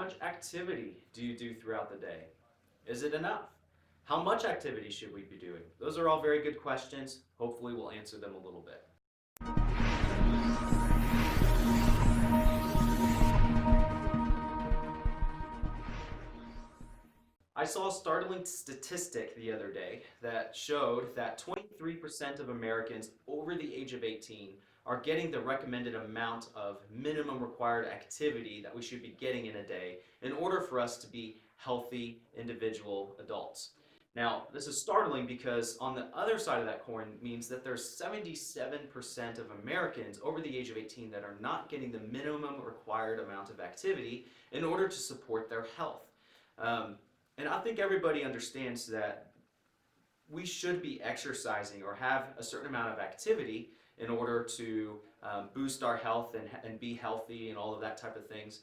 much activity do you do throughout the day? Is it enough? How much activity should we be doing? Those are all very good questions. Hopefully we'll answer them a little bit. I saw a startling statistic the other day that showed that 23% of Americans over the age of 18 are getting the recommended amount of minimum required activity that we should be getting in a day in order for us to be healthy individual adults. Now, this is startling because on the other side of that coin means that there's 77% of Americans over the age of 18 that are not getting the minimum required amount of activity in order to support their health. And I think everybody understands that we should be exercising or have a certain amount of activity in order to boost our health and be healthy and all of that type of things.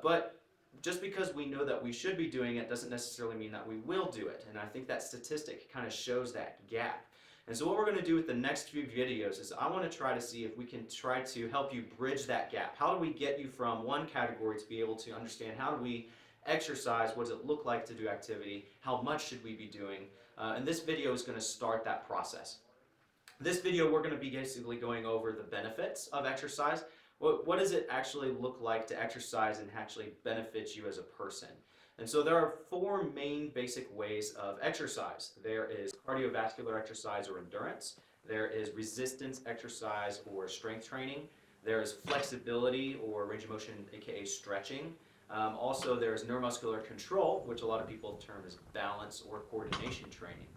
But just because we know that we should be doing it doesn't necessarily mean that we will do it. And I think that statistic kind of shows that gap. And so what we're going to do with the next few videos is I want to try to see if we can try to help you bridge that gap. How do we get you from one category to be able to understand how do we exercise, what does it look like to do activity, how much should we be doing, and this video is going to start that process. This video we're going to be basically going over the benefits of exercise. What does it actually look like to exercise and actually benefit you as a person? And so there are four main basic ways of exercise. There is cardiovascular exercise or endurance, there is resistance exercise or strength training, there is flexibility or range of motion aka stretching. Also, there's neuromuscular control, which a lot of people term as balance or coordination training.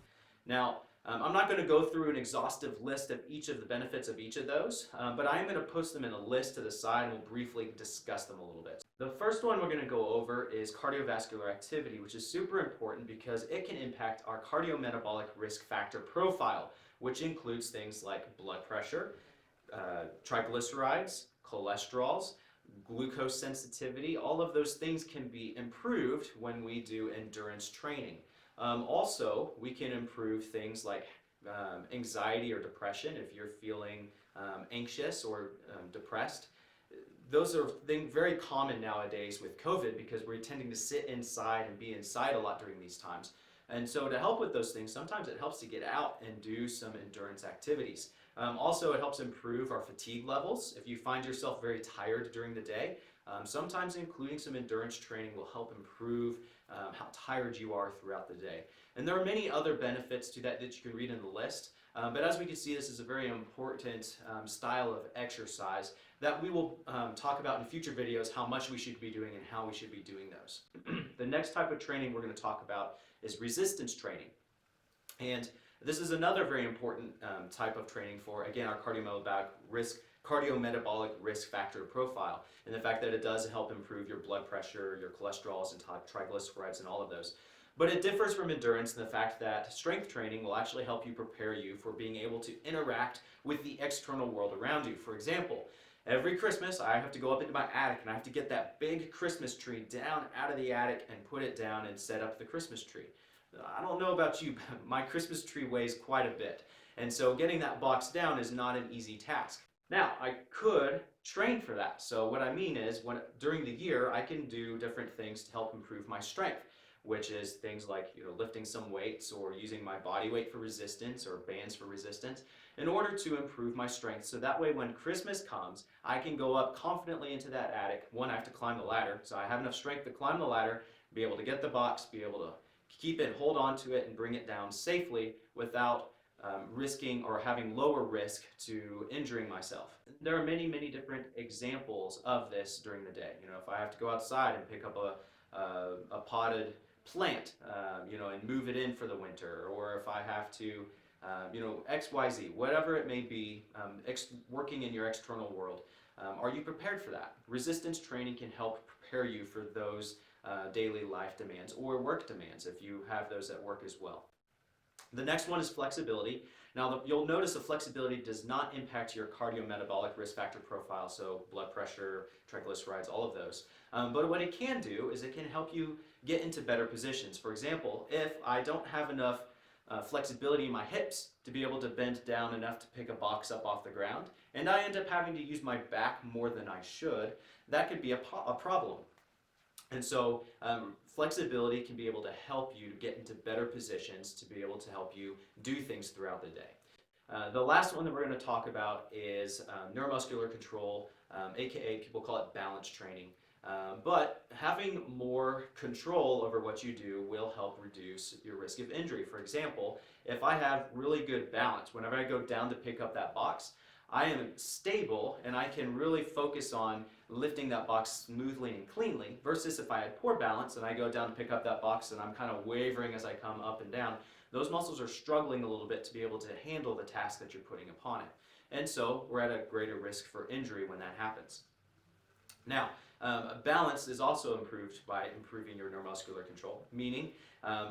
Now, I'm not going to go through an exhaustive list of each of the benefits of each of those, but I am going to post them in a list to the side and we'll briefly discuss them a little bit. The first one we're going to go over is cardiovascular activity, which is super important because it can impact our cardiometabolic risk factor profile, which includes things like blood pressure, triglycerides, cholesterols, glucose sensitivity. All of those things can be improved when we do endurance training. Also, we can improve things like anxiety or depression if you're feeling anxious or depressed. Those are things very common nowadays with COVID because we're tending to sit inside and be inside a lot during these times. And so to help with those things, sometimes it helps to get out and do some endurance activities. Also, it helps improve our fatigue levels. If you find yourself very tired during the day, sometimes including some endurance training will help improve how tired you are throughout the day. And there are many other benefits to that you can read in the list. But as we can see, this is a very important style of exercise that we will talk about in future videos, how much we should be doing and how we should be doing those. The next type of training we're going to talk about is resistance training. And this is another very important type of training for, again, our cardiometabolic risk factor profile, and the fact that it does help improve your blood pressure, your cholesterols, and triglycerides, and all of those. But it differs from endurance in the fact that strength training will actually help you prepare you for being able to interact with the external world around you. For example, every Christmas I have to go up into my attic and I have to get that big Christmas tree down out of the attic and put it down and set up the Christmas tree. I don't know about you, but my Christmas tree weighs quite a bit. And so getting that box down is not an easy task. Now, I could train for that. So what I mean is during the year, I can do different things to help improve my strength, which is things like lifting some weights or using my body weight for resistance or bands for resistance in order to improve my strength. So that way when Christmas comes, I can go up confidently into that attic. One, I have to climb the ladder, so I have enough strength to climb the ladder, be able to get the box, be able to keep it, hold on to it, and bring it down safely without risking or having lower risk to injuring myself. There are many, many different examples of this during the day. If I have to go outside and pick up a potted plant, and move it in for the winter, or if I have to, XYZ, whatever it may be, working in your external world, are you prepared for that? Resistance training can help prepare you for those daily life demands or work demands if you have those at work as well. The next one is flexibility. Now, you'll notice that flexibility does not impact your cardiometabolic risk factor profile, so blood pressure, triglycerides, all of those. But what it can do is it can help you get into better positions. For example, if I don't have enough flexibility in my hips to be able to bend down enough to pick a box up off the ground, and I end up having to use my back more than I should, that could be a problem. And so flexibility can be able to help you to get into better positions to be able to help you do things throughout the day. The last one that we're going to talk about is neuromuscular control, aka people call it balance training. But having more control over what you do will help reduce your risk of injury. For example, if I have really good balance, whenever I go down to pick up that box, I am stable and I can really focus on lifting that box smoothly and cleanly, versus if I had poor balance and I go down to pick up that box and I'm kind of wavering as I come up and down, those muscles are struggling a little bit to be able to handle the task that you're putting upon it. And so we're at a greater risk for injury when that happens. Now, balance is also improved by improving your neuromuscular control, meaning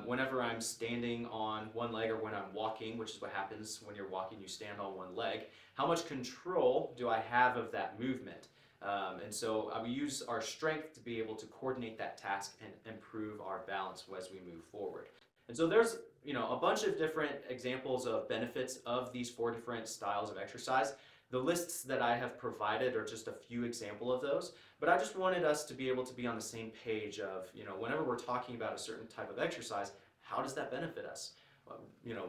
whenever I'm standing on one leg or when I'm walking, which is what happens when you're walking, you stand on one leg, how much control do I have of that movement? And so we use our strength to be able to coordinate that task and improve our balance as we move forward. And so there's a bunch of different examples of benefits of these 4 different styles of exercise. The lists that I have provided are just a few examples of those, but I just wanted us to be able to be on the same page of, whenever we're talking about a certain type of exercise, how does that benefit us?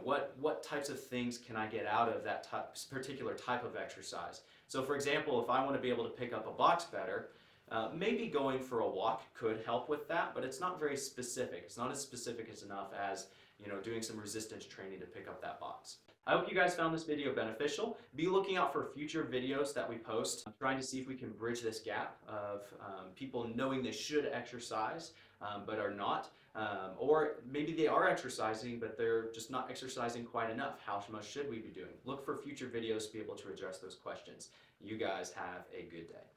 What types of things can I get out of that particular type of exercise? So for example, if I want to be able to pick up a box better, maybe going for a walk could help with that, but it's not very specific. It's not as specific as enough as doing some resistance training to pick up that box. I hope you guys found this video beneficial. Be looking out for future videos that we post. I'm trying to see if we can bridge this gap of people knowing they should exercise but are not. Or maybe they are exercising but they're just not exercising quite enough. How much should we be doing? Look for future videos to be able to address those questions. You guys have a good day.